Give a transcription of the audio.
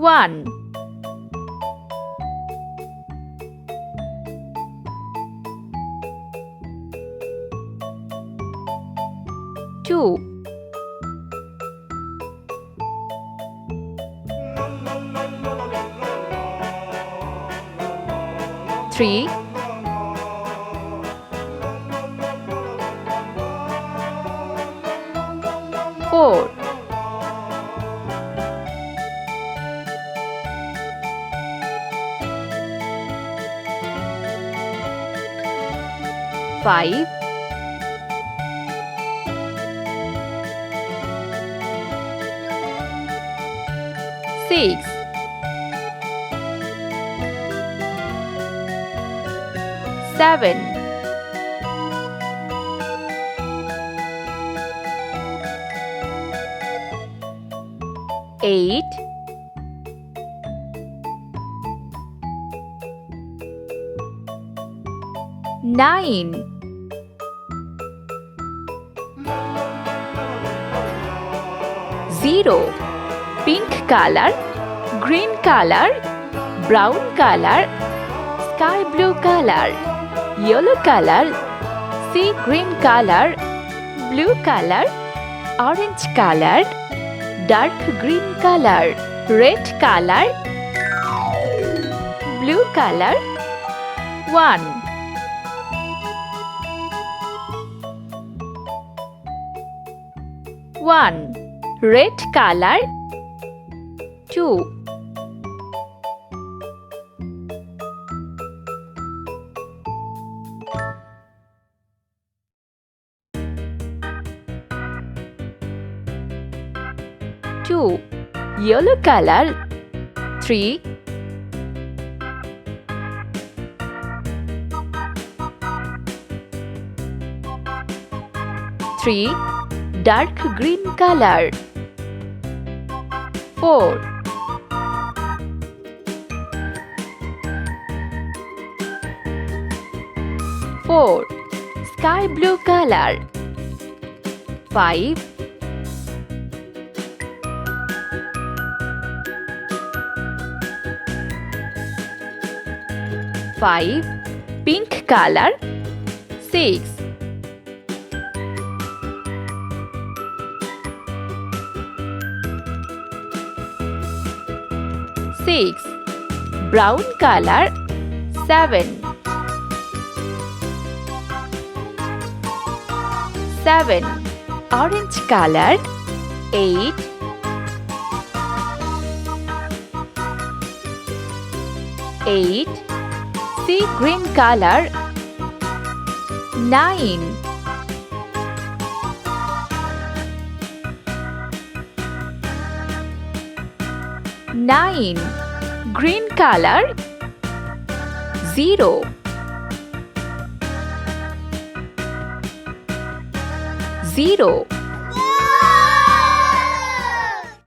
1 2 3 4 5 6 7 8 9 0 pink color, green color, brown color, sky blue color, yellow color, sea green color, blue color, orange color, dark green color, red color, blue color. 1 1 red color. 2 2 yellow color. 3 3 dark green color. 4 4 sky blue color. 5 5 pink color. 6 6 brown color. 7 7 orange color. 8 8 sea green color. 9 9 green color. 0 0